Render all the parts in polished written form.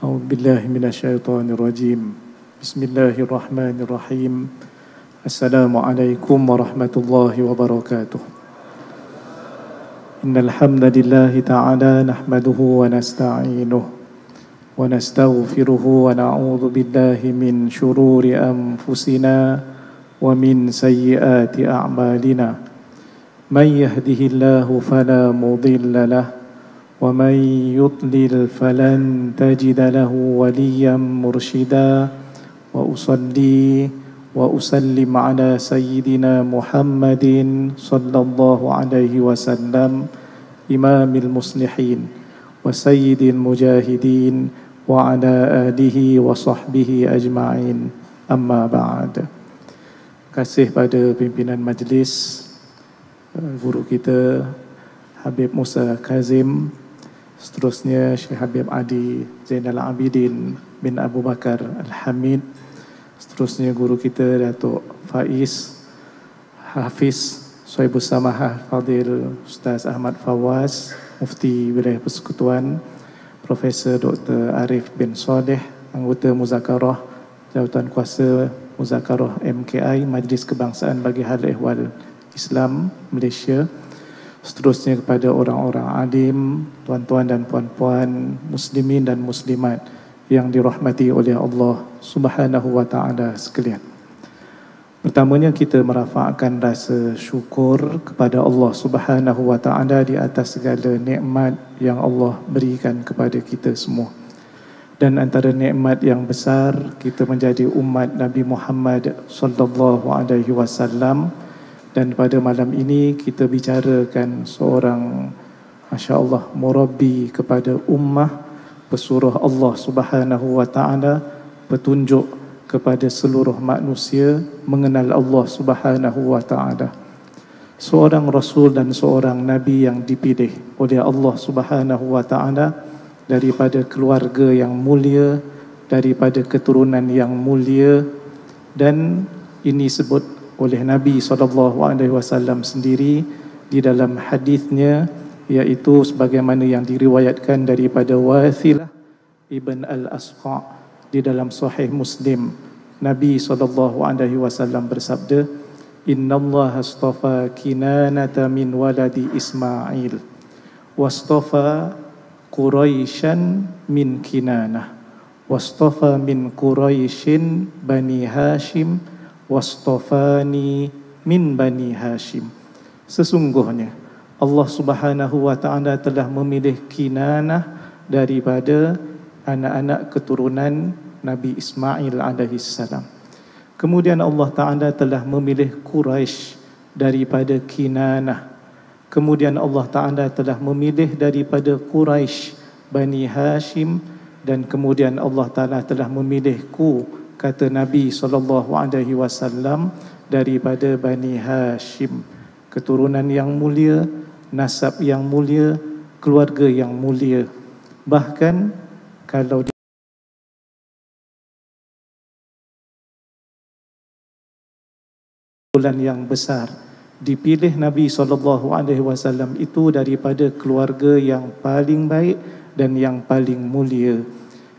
أعوذ بالله من الشيطان الرجيم بسم الله الرحمن الرحيم السلام عليكم ورحمة الله وبركاته إن الحمد لله تعالى نحمده ونستعينه ونستغفره ونعوذ بالله من شرور أنفسنا ومن سيئات أعمالنا من يهده الله فلا مضل له ومن يضلل فلن تجد له وليا مرشدا وأصلي وأسلم على سيدنا محمد صلى الله عليه وسلم إمام المصلحين وسيد المجاهدين وعلى آله وصحبه أجمعين أما بعد. Kasih pada pimpinan majlis, guru kita Habib Musa Kazim, seterusnya Syekh Habib Adi Zainal Abidin bin Abu Bakar Al-Hamid, seterusnya guru kita Datuk Faiz Hafiz Sohibus Samahah Fadil Ustaz Ahmad Fawaz, Mufti Wilayah Persekutuan, Profesor Dr. Arif bin Saleh, anggota Muzakarah Jawatan Kuasa Muzakarah MKI Majlis Kebangsaan bagi Hal Ehwal Islam Malaysia, seterusnya kepada orang-orang alim, tuan-tuan dan puan-puan, muslimin dan muslimat yang dirahmati oleh Allah Subhanahu wa taala sekalian. Pertamanya kita merafakkan rasa syukur kepada Allah Subhanahu wa taala di atas segala nikmat yang Allah berikan kepada kita semua. Dan antara nikmat yang besar, kita menjadi umat Nabi Muhammad sallallahu alaihi wasallam. Dan pada malam ini kita bicarakan seorang, masya-Allah, murabbi kepada ummah, pesuruh Allah Subhanahu wa taala, petunjuk kepada seluruh manusia mengenal Allah Subhanahu wa taala. Seorang rasul dan seorang nabi yang dipilih oleh Allah Subhanahu wa taala daripada keluarga yang mulia, daripada keturunan yang mulia, dan ini sebut oleh Nabi SAW sendiri di dalam hadisnya, iaitu sebagaimana yang diriwayatkan daripada Wathilah Ibn Al-Asqa di dalam Sahih Muslim. Nabi SAW bersabda, Innallaha astafa Kinanata min waladi Ismail wastafa Quraisyan min Kinanah wastafa min Quraisyin Bani Hashim wastafani min Bani Hashim. Sesungguhnya Allah Subhanahu wa taala telah memilih Kinanah daripada anak-anak keturunan Nabi Ismail alaihi salam. Kemudian Allah taala telah memilih Quraisy daripada Kinanah. Kemudian Allah taala telah memilih daripada Quraisy Bani Hashim, dan kemudian Allah taala telah memilihku, kata Nabi SAW, daripada Bani Hashim, keturunan yang mulia, nasab yang mulia, keluarga yang mulia. Bahkan kalau bulan yang besar, dipilih Nabi SAW itu daripada keluarga yang paling baik dan yang paling mulia.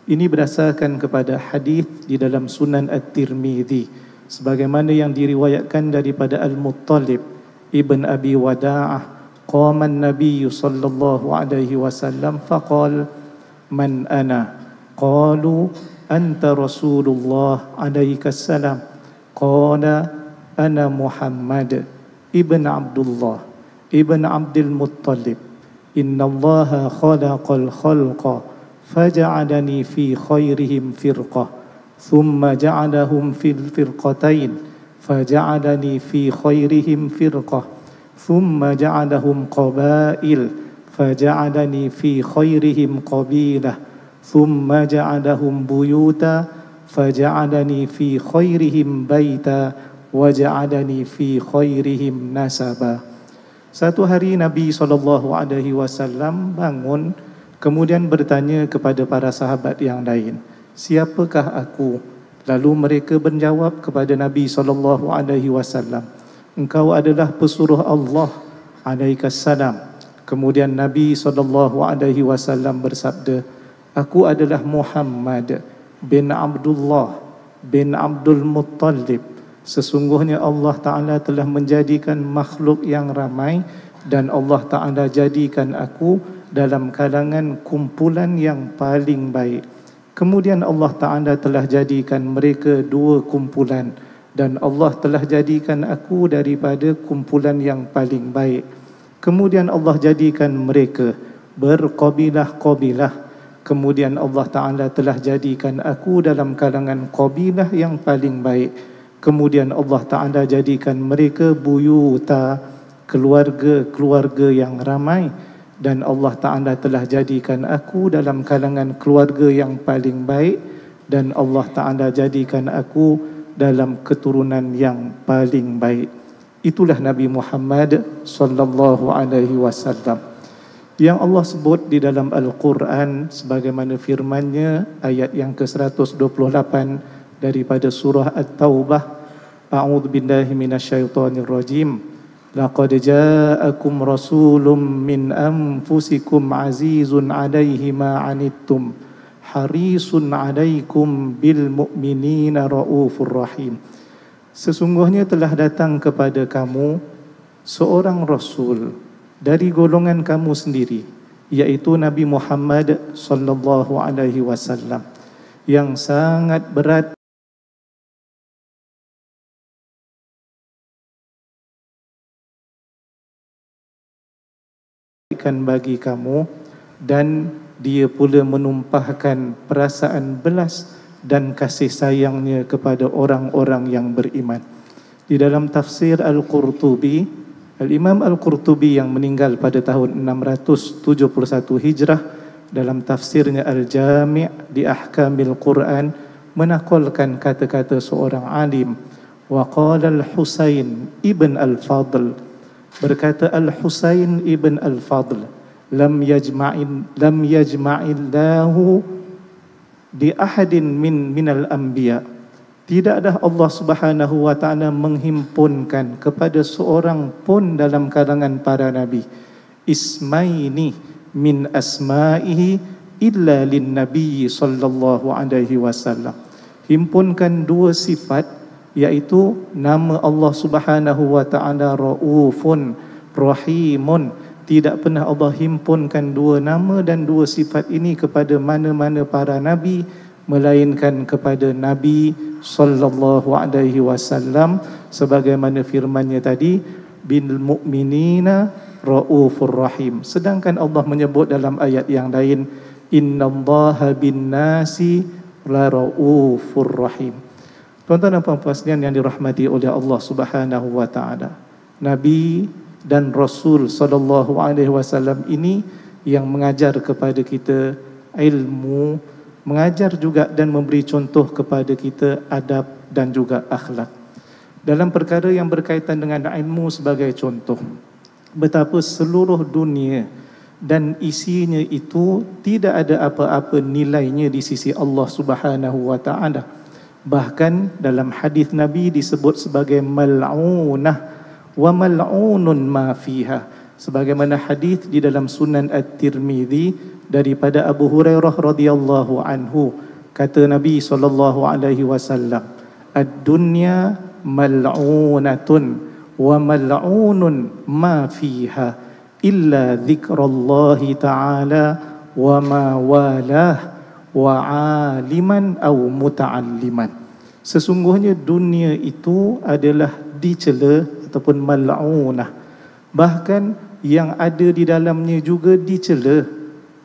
Ini berdasarkan kepada hadis di dalam Sunan At-Tirmidzi, sebagaimana yang diriwayatkan daripada Al-Muttalib Ibn Abi Wada'ah, qama an-nabiy sallallahu alaihi wasallam faqala man ana, qalu anta Rasulullah alaika salam, qala ana Muhammad ibn Abdullah ibn Abdul Muttalib, innallaha khalaqal khalqa فجعلني في خيرهم فرقة ثم جعلهم في الفرقتين فجعلني في خيرهم فرقة ثم جعلهم قبائل فجعلني في خيرهم قبيلة ثم جعلهم بيوتا فجعلني في خيرهم بيتا وجعلني في خيرهم نسبا. Satu hari Nabi SAW bangun, kemudian bertanya kepada para sahabat yang lain, siapakah aku? Lalu mereka menjawab kepada Nabi SAW, engkau adalah pesuruh Allah alaikas salam. Kemudian Nabi SAW bersabda, Aku adalah Muhammad bin Abdullah bin Abdul Muttalib. Sesungguhnya Allah Ta'ala telah menjadikan makhluk yang ramai dan Allah Ta'ala jadikan aku dalam kalangan kumpulan yang paling baik. Kemudian Allah Ta'ala telah jadikan mereka dua kumpulan dan Allah telah jadikan aku daripada kumpulan yang paling baik. Kemudian Allah jadikan mereka berkabilah-kabilah. Kemudian Allah Ta'ala telah jadikan aku dalam kalangan kabilah yang paling baik. Kemudian Allah Ta'ala jadikan mereka buyuta, keluarga-keluarga yang ramai. Dan Allah Ta'ala telah jadikan aku dalam kalangan keluarga yang paling baik. Dan Allah Ta'ala jadikan aku dalam keturunan yang paling baik. Itulah Nabi Muhammad sallallahu alaihi wasallam yang Allah sebut di dalam Al-Quran sebagaimana firman-Nya ayat yang ke-128 daripada surah At-Taubah. A'udzu billahi minasyaitonir rajim. Laqad ja'akum rasulun min anfusikum azizun 'alaihi ma 'anittum harisun 'alaikum bil mu'minina raufur rahim. Sesungguhnya telah datang kepada kamu seorang rasul dari golongan kamu sendiri, yaitu Nabi Muhammad sallallahu alaihi wasallam, yang sangat berat bagi kamu, dan dia pula menumpahkan perasaan belas dan kasih sayangnya kepada orang-orang yang beriman. Di dalam tafsir Al-Qurtubi, Al-Imam Al-Qurtubi yang meninggal pada tahun 671 Hijrah, dalam tafsirnya Al-Jami' di Ahkamil Quran menakalkan kata-kata seorang alim. Wa qala Al-Husain ibn Al-Fadl, berkata Al-Husain ibn Al-Fadl, lam yajma'illahu di ahadin minal anbiya. Tidaklah Allah Subhanahu wa Ta'ala menghimpunkan kepada seorang pun dalam kalangan para nabi ismaini min asma'ihi illa lin nabi sallallahu alaihi wasallam. Himpunkan dua sifat, iaitu nama Allah Subhanahu wa Ta'ala Raufun Rahimun. Tidak pernah Allah himpunkan dua nama dan dua sifat ini kepada mana-mana para nabi, melainkan kepada Nabi sallallahu alaihi wasallam, sebagaimana firman-Nya tadi, bil mu'minina raufur rahim. Sedangkan Allah menyebut dalam ayat yang lain, innallaha bin nasi la raufur rahim. Tuan-tuan dan puan-puan sekalian yang dirahmati oleh Allah Subhanahu wa Ta'ala, Nabi dan Rasul sallallahu alaihi wasallam ini yang mengajar kepada kita ilmu, mengajar juga dan memberi contoh kepada kita adab dan juga akhlak. Dalam perkara yang berkaitan dengan ilmu sebagai contoh, betapa seluruh dunia dan isinya itu tidak ada apa-apa nilainya di sisi Allah Subhanahu wa Ta'ala. Bahkan dalam hadis Nabi disebut sebagai mal'unah wa mal'unun ma fiha, sebagaimana hadis di dalam Sunan At-Tirmidzi daripada Abu Hurairah radhiyallahu anhu, kata Nabi sallallahu alaihi wasallam, ad-dunya mal'unatun wa mal'unun ma fiha illa dzikrallahi ta'ala wa ma walah wa aliman aw muta'alliman. Sesungguhnya dunia itu adalah dicela ataupun mal'unah, bahkan yang ada di dalamnya juga dicela.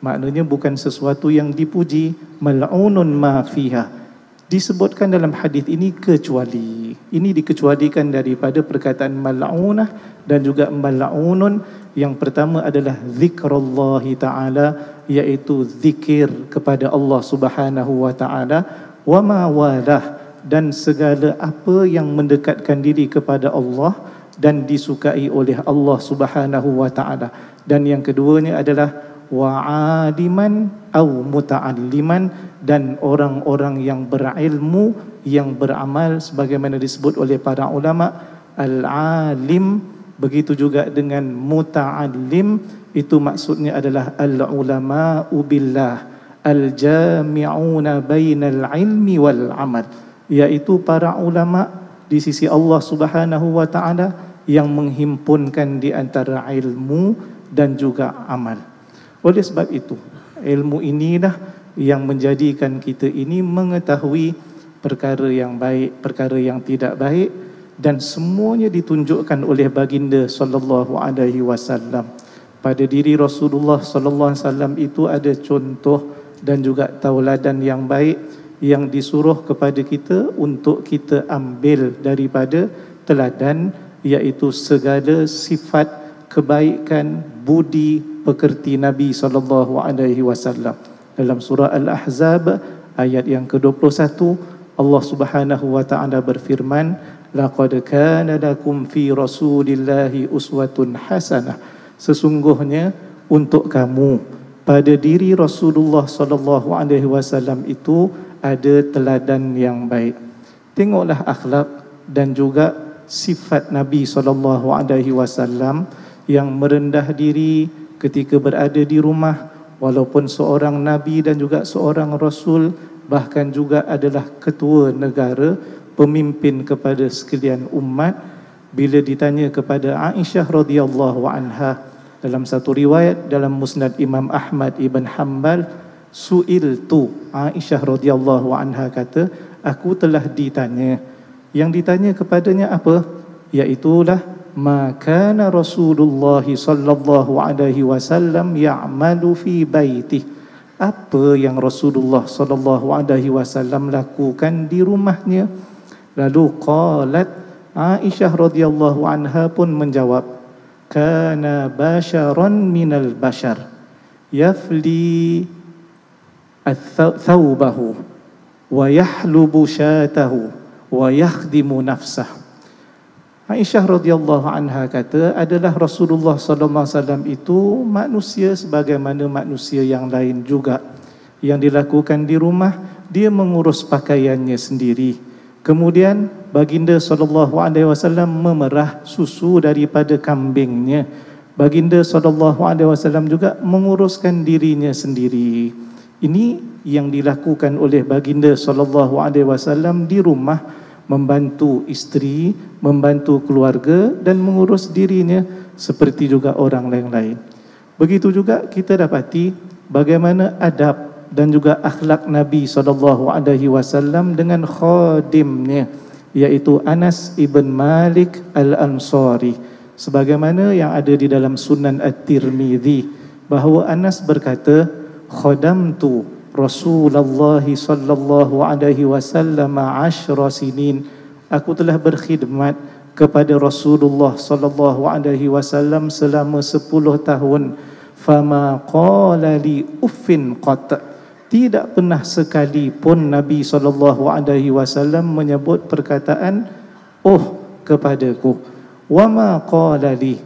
Maknanya bukan sesuatu yang dipuji. Mal'unun ma fiha, disebutkan dalam hadis ini kecuali. Ini dikecualikan daripada perkataan mal'unah dan juga mal'unun. Yang pertama adalah zikrullahi ta'ala, iaitu zikir kepada Allah Subhanahu wa Ta'ala, wa ma walah, dan segala apa yang mendekatkan diri kepada Allah dan disukai oleh Allah Subhanahu wa Ta'ala. Dan yang keduanya adalah wa'aliman au muta'alliman, dan orang-orang yang berilmu, yang beramal, sebagaimana disebut oleh para ulama al-alim. Begitu juga dengan muta'allim, itu maksudnya adalah al-ulama'u billah al-jami'una bainal ilmi wal amal, iaitu para ulama di sisi Allah Subhanahu wa taala yang menghimpunkan di antara ilmu dan juga amal. Oleh sebab itu, ilmu inilah yang menjadikan kita ini mengetahui perkara yang baik, perkara yang tidak baik, dan semuanya ditunjukkan oleh baginda sallallahu alaihi wasallam. Pada diri Rasulullah sallallahu alaihi wasallam itu ada contoh dan juga tauladan yang baik yang disuruh kepada kita untuk kita ambil daripada teladan, iaitu segala sifat kebaikan, budi pekerti Nabi sallallahu alaihi wasallam. Dalam surah Al-Ahzab ayat yang ke-21, Allah Subhanahu wa taala berfirman, laqad kana lakum fi rasulillahi uswatun hasanah, sesungguhnya untuk kamu pada diri Rasulullah sallallahu alaihi wasallam itu ada teladan yang baik. Tengoklah akhlak dan juga sifat Nabi sallallahu alaihi wasallam yang merendah diri ketika berada di rumah, walaupun seorang nabi dan juga seorang rasul, bahkan juga adalah ketua negara, pemimpin kepada sekalian umat. Bila ditanya kepada Aisyah radhiyallahu anha, dalam satu riwayat dalam Musnad Imam Ahmad ibn Hanbal, su'iltu, Aisyah radhiyallahu anha kata, aku telah ditanya. Yang ditanya kepadanya apa? Iaitulah ma kana Rasulullah sallallahu alaihi wasallam ya'malu fi baitih, apa yang Rasulullah sallallahu alaihi wasallam lakukan di rumahnya. Lalu qalat, Aisyah radhiyallahu anha pun menjawab, kana basharan minal bashar yafli thawbahu wa yahlubu syatahu wa yakhdimu nafsah. Aisyah radhiyallahu anha kata, adalah Rasulullah sallallahu alaihi wasallam itu manusia sebagaimana manusia yang lain juga. Yang dilakukan di rumah, dia mengurus pakaiannya sendiri. Kemudian baginda sallallahu alaihi wasallam memerah susu daripada kambingnya. Baginda sallallahu alaihi wasallam juga menguruskan dirinya sendiri. Ini yang dilakukan oleh baginda sallallahu alaihi wasallam di rumah, membantu isteri, membantu keluarga dan mengurus dirinya seperti juga orang lain-lain. Begitu juga kita dapati bagaimana adab dan juga akhlak Nabi SAW dengan khadimnya, iaitu Anas ibn Malik al-Ansari. Sebagaimana yang ada di dalam Sunan At-Tirmidzi, bahawa Anas berkata, khadamtu Rasulullah sallallahu alaihi wasallam 10 sinin, aku telah berkhidmat kepada Rasulullah sallallahu alaihi wasallam selama 10 tahun. Fama qala li uffin qat, tidak pernah sekali pun Nabi sallallahu alaihi wasallam menyebut perkataan oh kepadaku. Wama qala li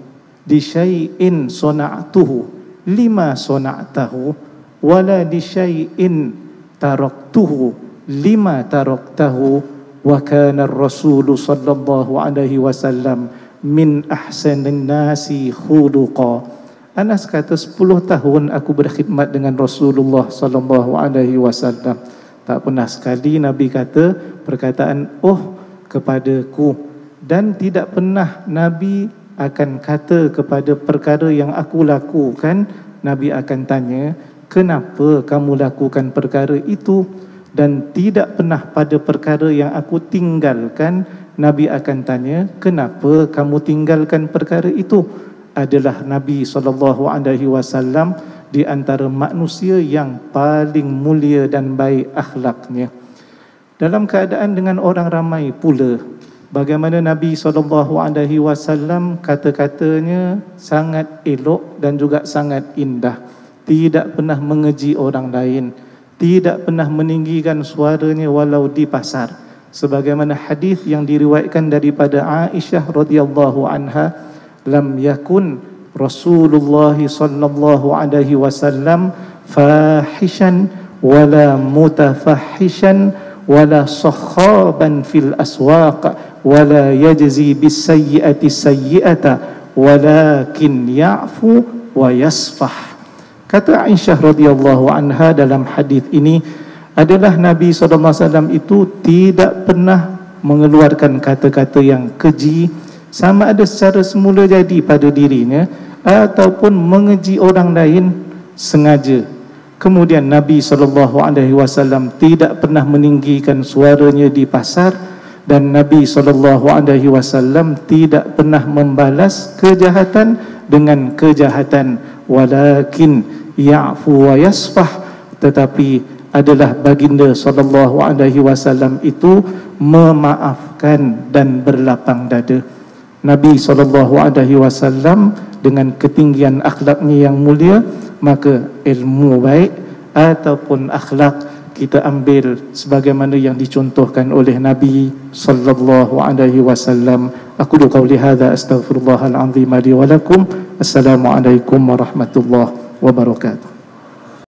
syai'in sana'tuhu lima sana'tahu wala li syai'in taraktuhu lima taraktahu wa kana ar-rasul sallallahu alaihi wasallam min ahsanin nasi khuluqa. Anas kata 10 tahun aku berkhidmat dengan Rasulullah sallallahu alaihi wasallam, tak pernah sekali Nabi kata perkataan oh kepadaku, dan tidak pernah Nabi akan kata kepada perkara yang aku lakukan, Nabi akan tanya, kenapa kamu lakukan perkara itu? Dan tidak pernah pada perkara yang aku tinggalkan, Nabi akan tanya, kenapa kamu tinggalkan perkara itu? Adalah Nabi SAW di antara manusia yang paling mulia dan baik akhlaknya. Dalam keadaan dengan orang ramai pula, bagaimana Nabi SAW kata-katanya sangat elok dan juga sangat indah. Tidak pernah mengeji orang lain, tidak pernah meninggikan suaranya walau di pasar. Sebagaimana hadis yang diriwayatkan daripada Aisyah radhiyallahu anha, lam yakun Rasulullah sallallahu alaihi wasallam fahishan wala mutafahishan wala sakhaban fil aswaq wala yajzi bis sayyi'ati sayyi'ata walakin ya'fu wa yasfah. Kata Aisyah radhiyallahu anha dalam hadis ini adalah Nabi SAW itu tidak pernah mengeluarkan kata-kata yang keji, sama ada secara semula jadi pada dirinya ataupun mengeji orang lain sengaja. Kemudian Nabi SAW tidak pernah meninggikan suaranya di pasar, dan Nabi SAW tidak pernah membalas kejahatan dengan kejahatan, walakin ya'fu wa yasfah, tetapi adalah baginda SAW itu memaafkan dan berlapang dada. Nabi SAW dengan ketinggian akhlaknya yang mulia, maka ilmu baik ataupun akhlak kita ambil sebagaimana yang dicontohkan oleh Nabi SAW. Aku qauli hadza astaghfirullahal azim li wa lakum. Assalamualaikum warahmatullahi wabarakatuh.